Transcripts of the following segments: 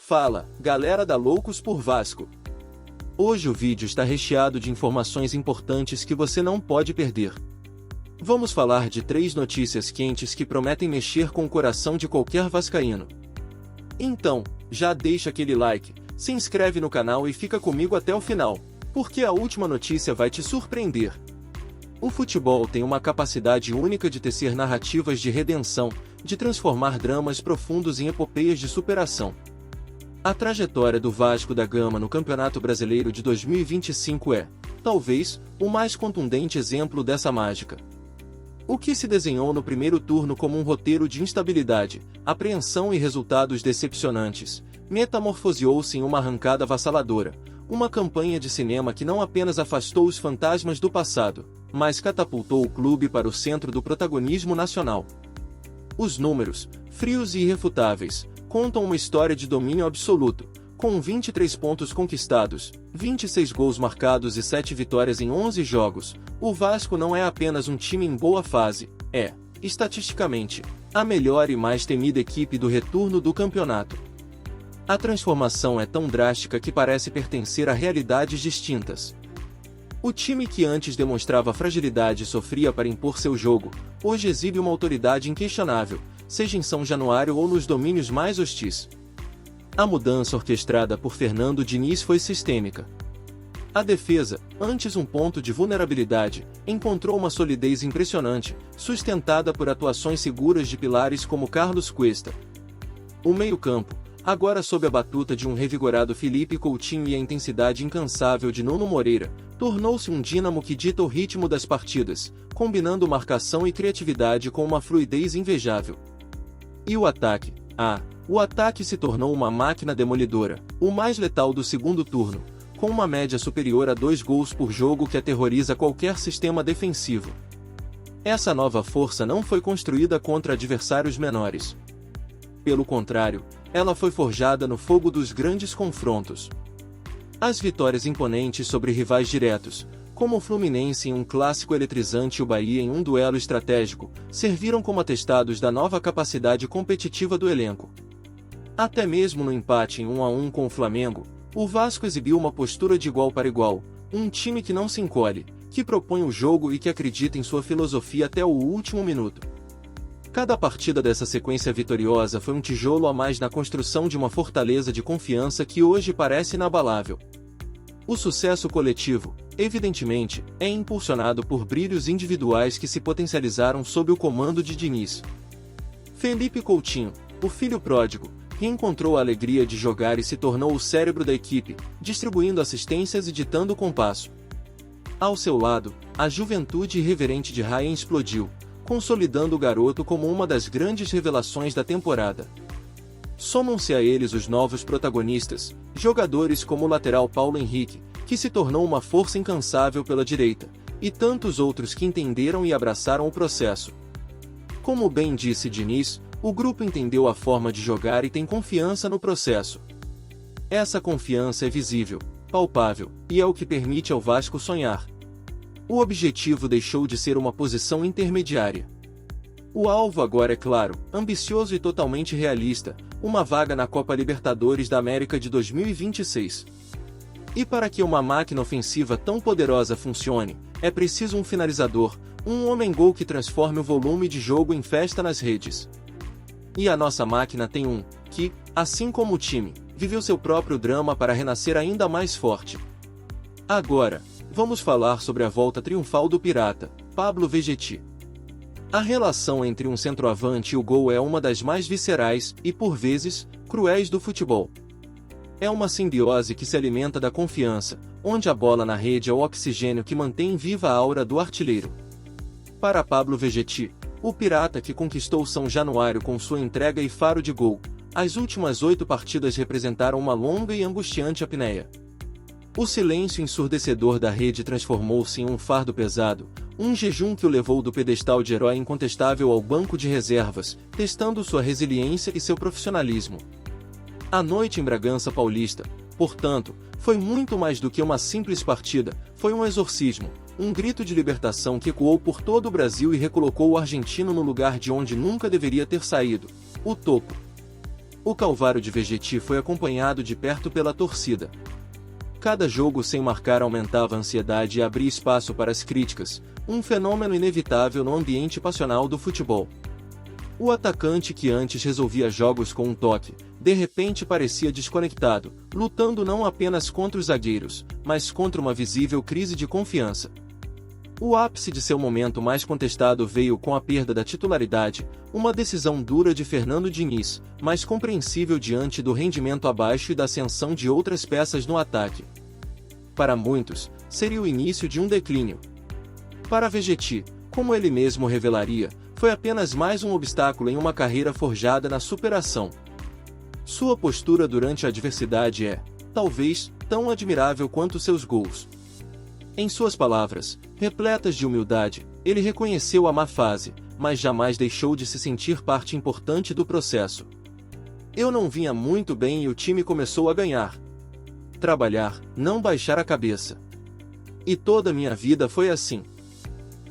Fala, galera da Loucos por Vasco! Hoje o vídeo está recheado de informações importantes que você não pode perder. Vamos falar de 3 notícias quentes que prometem mexer com o coração de qualquer vascaíno. Então, já deixa aquele like, se inscreve no canal e fica comigo até o final, porque a última notícia vai te surpreender. O futebol tem uma capacidade única de tecer narrativas de redenção, de transformar dramas profundos em epopeias de superação. A trajetória do Vasco da Gama no Campeonato Brasileiro de 2025 é, talvez, o mais contundente exemplo dessa mágica. O que se desenhou no primeiro turno como um roteiro de instabilidade, apreensão e resultados decepcionantes, metamorfoseou-se em uma arrancada avassaladora, uma campanha de cinema que não apenas afastou os fantasmas do passado, mas catapultou o clube para o centro do protagonismo nacional. Os números, frios e irrefutáveis, contam uma história de domínio absoluto, com 23 pontos conquistados, 26 gols marcados e 7 vitórias em 11 jogos. O Vasco não é apenas um time em boa fase, é, estatisticamente, a melhor e mais temida equipe do retorno do campeonato. A transformação é tão drástica que parece pertencer a realidades distintas. O time que antes demonstrava fragilidade e sofria para impor seu jogo, hoje exibe uma autoridade inquestionável, seja em São Januário ou nos domínios mais hostis. A mudança orquestrada por Fernando Diniz foi sistêmica. A defesa, antes um ponto de vulnerabilidade, encontrou uma solidez impressionante, sustentada por atuações seguras de pilares como Carlos Cuesta. O meio-campo, agora sob a batuta de um revigorado Felipe Coutinho e a intensidade incansável de Nuno Moreira, tornou-se um dínamo que dita o ritmo das partidas, combinando marcação e criatividade com uma fluidez invejável. E o ataque? O ataque se tornou uma máquina demolidora, o mais letal do segundo turno, com uma média superior a 2 gols por jogo que aterroriza qualquer sistema defensivo. Essa nova força não foi construída contra adversários menores. Pelo contrário, ela foi forjada no fogo dos grandes confrontos. As vitórias imponentes sobre rivais diretos, como o Fluminense em um clássico eletrizante e o Bahia em um duelo estratégico, serviram como atestados da nova capacidade competitiva do elenco. Até mesmo no empate em 1-1 com o Flamengo, o Vasco exibiu uma postura de igual para igual, um time que não se encolhe, que propõe o jogo e que acredita em sua filosofia até o último minuto. Cada partida dessa sequência vitoriosa foi um tijolo a mais na construção de uma fortaleza de confiança que hoje parece inabalável. O sucesso coletivo, evidentemente, é impulsionado por brilhos individuais que se potencializaram sob o comando de Diniz. Felipe Coutinho, o filho pródigo, reencontrou a alegria de jogar e se tornou o cérebro da equipe, distribuindo assistências e ditando o compasso. Ao seu lado, a juventude irreverente de Ryan explodiu, consolidando o garoto como uma das grandes revelações da temporada. Somam-se a eles os novos protagonistas, jogadores como o lateral Paulo Henrique, que se tornou uma força incansável pela direita, e tantos outros que entenderam e abraçaram o processo. Como bem disse Diniz, o grupo entendeu a forma de jogar e tem confiança no processo. Essa confiança é visível, palpável, e é o que permite ao Vasco sonhar. O objetivo deixou de ser uma posição intermediária. O alvo agora é claro, ambicioso e totalmente realista, uma vaga na Copa Libertadores da América de 2026. E para que uma máquina ofensiva tão poderosa funcione, é preciso um finalizador, um homem-gol que transforme o volume de jogo em festa nas redes. E a nossa máquina tem um, que, assim como o time, viveu seu próprio drama para renascer ainda mais forte. Agora, vamos falar sobre a volta triunfal do Pirata, Pablo Vegetti. A relação entre um centroavante e o gol é uma das mais viscerais e, por vezes, cruéis do futebol. É uma simbiose que se alimenta da confiança, onde a bola na rede é o oxigênio que mantém viva a aura do artilheiro. Para Pablo Vegetti, o Pirata que conquistou São Januário com sua entrega e faro de gol, as últimas 8 partidas representaram uma longa e angustiante apneia. O silêncio ensurdecedor da rede transformou-se em um fardo pesado, um jejum que o levou do pedestal de herói incontestável ao banco de reservas, testando sua resiliência e seu profissionalismo. A noite em Bragança Paulista, portanto, foi muito mais do que uma simples partida, foi um exorcismo, um grito de libertação que ecoou por todo o Brasil e recolocou o argentino no lugar de onde nunca deveria ter saído, o topo. O calvário de Vegetti foi acompanhado de perto pela torcida. Cada jogo sem marcar aumentava a ansiedade e abria espaço para as críticas, um fenômeno inevitável no ambiente passional do futebol. O atacante que antes resolvia jogos com um toque, de repente parecia desconectado, lutando não apenas contra os zagueiros, mas contra uma visível crise de confiança. O ápice de seu momento mais contestado veio com a perda da titularidade, uma decisão dura de Fernando Diniz, mas compreensível diante do rendimento abaixo e da ascensão de outras peças no ataque. Para muitos, seria o início de um declínio. Para Vegetti, como ele mesmo revelaria, foi apenas mais um obstáculo em uma carreira forjada na superação. Sua postura durante a adversidade é, talvez, tão admirável quanto seus gols. Em suas palavras, repletas de humildade, ele reconheceu a má fase, mas jamais deixou de se sentir parte importante do processo. Eu não vinha muito bem e o time começou a ganhar. Trabalhar, não baixar a cabeça. E toda a minha vida foi assim.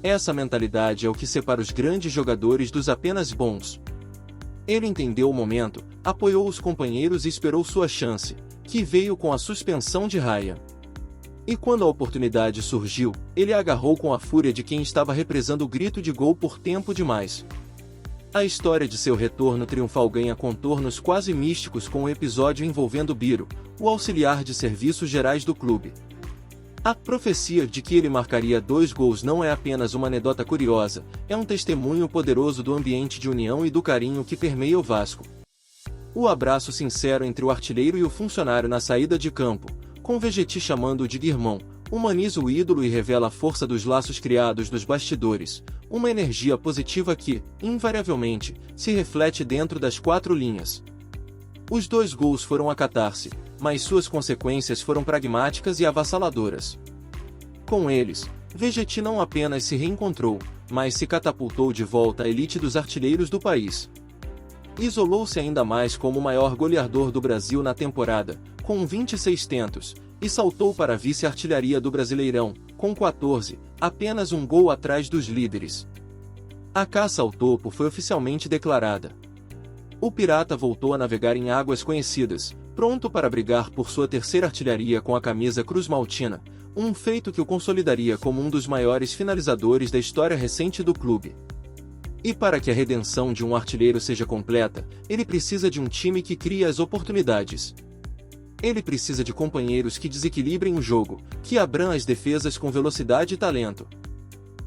Essa mentalidade é o que separa os grandes jogadores dos apenas bons. Ele entendeu o momento, apoiou os companheiros e esperou sua chance, que veio com a suspensão de Raya. E quando a oportunidade surgiu, ele a agarrou com a fúria de quem estava represando o grito de gol por tempo demais. A história de seu retorno triunfal ganha contornos quase místicos com o episódio envolvendo Biro, o auxiliar de serviços gerais do clube. A profecia de que ele marcaria 2 gols não é apenas uma anedota curiosa, é um testemunho poderoso do ambiente de união e do carinho que permeia o Vasco. O abraço sincero entre o artilheiro e o funcionário na saída de campo, com Vegetti chamando-o de irmão, humaniza o ídolo e revela a força dos laços criados nos bastidores, uma energia positiva que, invariavelmente, se reflete dentro das 4 linhas. Os 2 gols foram a catarse, mas suas consequências foram pragmáticas e avassaladoras. Com eles, Vegetti não apenas se reencontrou, mas se catapultou de volta à elite dos artilheiros do país. Isolou-se ainda mais como o maior goleador do Brasil na temporada, com 26 tentos, e saltou para a vice-artilharia do Brasileirão, com 14, apenas um gol atrás dos líderes. A caça ao topo foi oficialmente declarada. O Pirata voltou a navegar em águas conhecidas, pronto para brigar por sua terceira artilharia com a camisa cruz-maltina, um feito que o consolidaria como um dos maiores finalizadores da história recente do clube. E para que a redenção de um artilheiro seja completa, ele precisa de um time que cria as oportunidades. Ele precisa de companheiros que desequilibrem o jogo, que abram as defesas com velocidade e talento.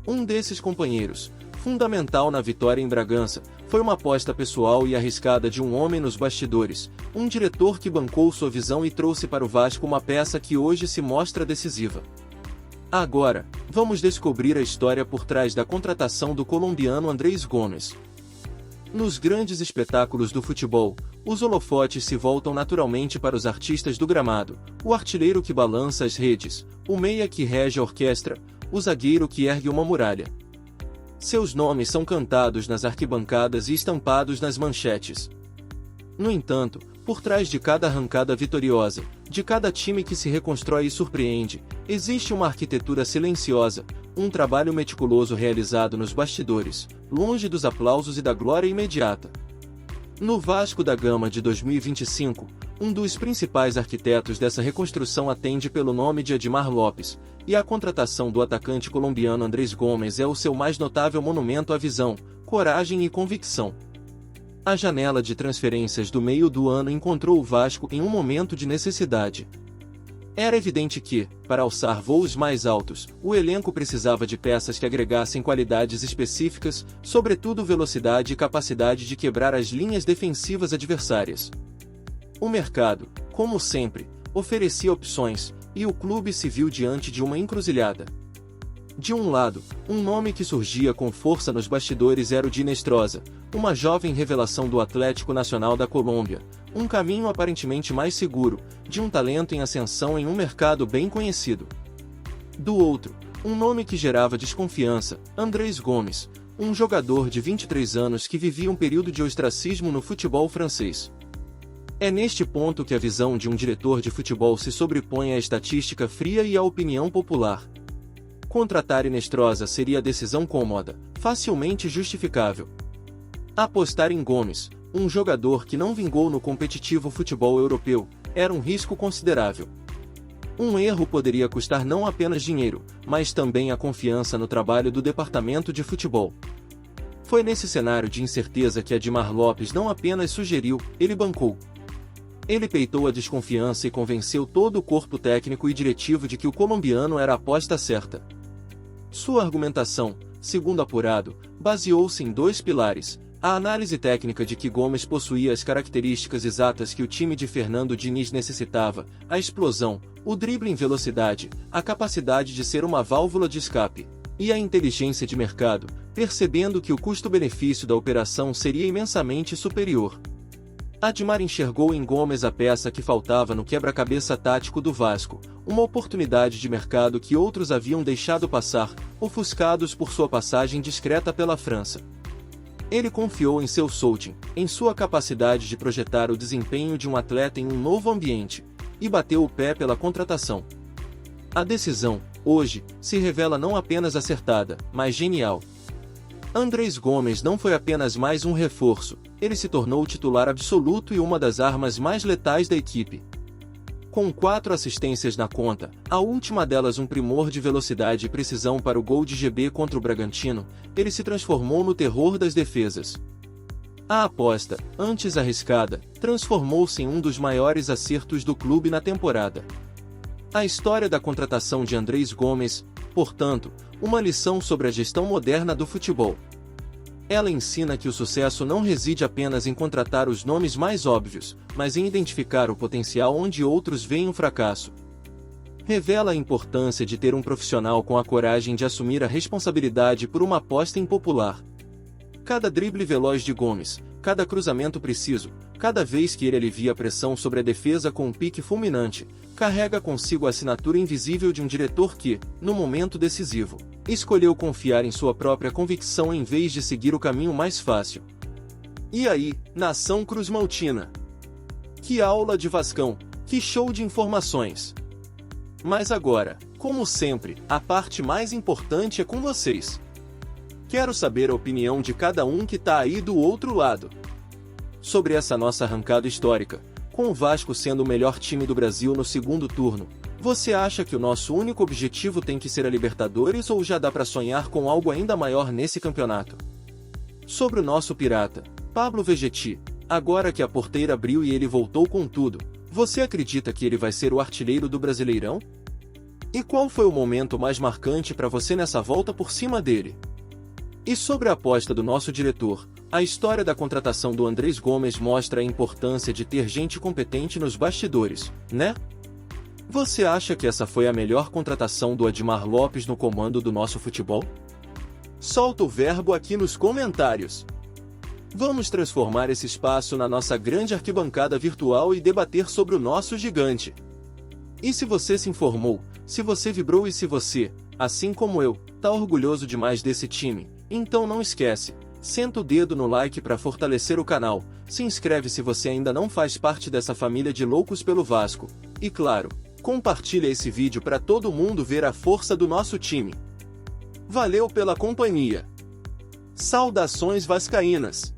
Um desses companheiros, fundamental na vitória em Bragança, foi uma aposta pessoal e arriscada de um homem nos bastidores, um diretor que bancou sua visão e trouxe para o Vasco uma peça que hoje se mostra decisiva. Agora, vamos descobrir a história por trás da contratação do colombiano Andrés Gomes. Nos grandes espetáculos do futebol, os holofotes se voltam naturalmente para os artistas do gramado, o artilheiro que balança as redes, o meia que rege a orquestra, o zagueiro que ergue uma muralha. Seus nomes são cantados nas arquibancadas e estampados nas manchetes. No entanto, por trás de cada arrancada vitoriosa, de cada time que se reconstrói e surpreende, existe uma arquitetura silenciosa, um trabalho meticuloso realizado nos bastidores, longe dos aplausos e da glória imediata. No Vasco da Gama de 2025, um dos principais arquitetos dessa reconstrução atende pelo nome de Edmar Lopes, e a contratação do atacante colombiano Andrés Gomes é o seu mais notável monumento à visão, coragem e convicção. A janela de transferências do meio do ano encontrou o Vasco em um momento de necessidade. Era evidente que, para alçar voos mais altos, o elenco precisava de peças que agregassem qualidades específicas, sobretudo velocidade e capacidade de quebrar as linhas defensivas adversárias. O mercado, como sempre, oferecia opções, e o clube se viu diante de uma encruzilhada. De um lado, um nome que surgia com força nos bastidores era o de Inestrosa, uma jovem revelação do Atlético Nacional da Colômbia, um caminho aparentemente mais seguro, de um talento em ascensão em um mercado bem conhecido. Do outro, um nome que gerava desconfiança, Andrés Gomes, um jogador de 23 anos que vivia um período de ostracismo no futebol francês. É neste ponto que a visão de um diretor de futebol se sobrepõe à estatística fria e à opinião popular. Contratar Inestrosa seria a decisão cômoda, facilmente justificável. Apostar em Gomes, um jogador que não vingou no competitivo futebol europeu, era um risco considerável. Um erro poderia custar não apenas dinheiro, mas também a confiança no trabalho do departamento de futebol. Foi nesse cenário de incerteza que Admar Lopes não apenas sugeriu, ele bancou. Ele peitou a desconfiança e convenceu todo o corpo técnico e diretivo de que o colombiano era a aposta certa. Sua argumentação, segundo apurado, baseou-se em dois pilares: a análise técnica de que Gomes possuía as características exatas que o time de Fernando Diniz necessitava, a explosão, o drible em velocidade, a capacidade de ser uma válvula de escape, e a inteligência de mercado, percebendo que o custo-benefício da operação seria imensamente superior. Admar enxergou em Gomes a peça que faltava no quebra-cabeça tático do Vasco, uma oportunidade de mercado que outros haviam deixado passar, ofuscados por sua passagem discreta pela França. Ele confiou em seu Souting, em sua capacidade de projetar o desempenho de um atleta em um novo ambiente, e bateu o pé pela contratação. A decisão, hoje, se revela não apenas acertada, mas genial. Andrés Gomes não foi apenas mais um reforço, ele se tornou o titular absoluto e uma das armas mais letais da equipe. Com 4 assistências na conta, a última delas um primor de velocidade e precisão para o gol de GB contra o Bragantino, ele se transformou no terror das defesas. A aposta, antes arriscada, transformou-se em um dos maiores acertos do clube na temporada. A história da contratação de Andrés Gomes, portanto, uma lição sobre a gestão moderna do futebol. Ela ensina que o sucesso não reside apenas em contratar os nomes mais óbvios, mas em identificar o potencial onde outros veem o fracasso. Revela a importância de ter um profissional com a coragem de assumir a responsabilidade por uma aposta impopular. Cada drible veloz de Gomes, cada cruzamento preciso, cada vez que ele alivia a pressão sobre a defesa com um pique fulminante, carrega consigo a assinatura invisível de um diretor que, no momento decisivo, escolheu confiar em sua própria convicção em vez de seguir o caminho mais fácil. E aí, nação cruzmaltina? Que aula de Vascão, que show de informações! Mas agora, como sempre, a parte mais importante é com vocês. Quero saber a opinião de cada um que tá aí do outro lado. Sobre essa nossa arrancada histórica, com o Vasco sendo o melhor time do Brasil no segundo turno, você acha que o nosso único objetivo tem que ser a Libertadores ou já dá pra sonhar com algo ainda maior nesse campeonato? Sobre o nosso pirata, Pablo Vegetti, agora que a porteira abriu e ele voltou com tudo, você acredita que ele vai ser o artilheiro do Brasileirão? E qual foi o momento mais marcante pra você nessa volta por cima dele? E sobre a aposta do nosso diretor, a história da contratação do Andrés Gomes mostra a importância de ter gente competente nos bastidores, né? Você acha que essa foi a melhor contratação do Admar Lopes no comando do nosso futebol? Solta o verbo aqui nos comentários. Vamos transformar esse espaço na nossa grande arquibancada virtual e debater sobre o nosso gigante. E se você se informou, se você vibrou e se você, assim como eu, tá orgulhoso demais desse time, então não esquece, senta o dedo no like para fortalecer o canal, se inscreve se você ainda não faz parte dessa família de loucos pelo Vasco, e claro, compartilha esse vídeo para todo mundo ver a força do nosso time. Valeu pela companhia. Saudações vascaínas!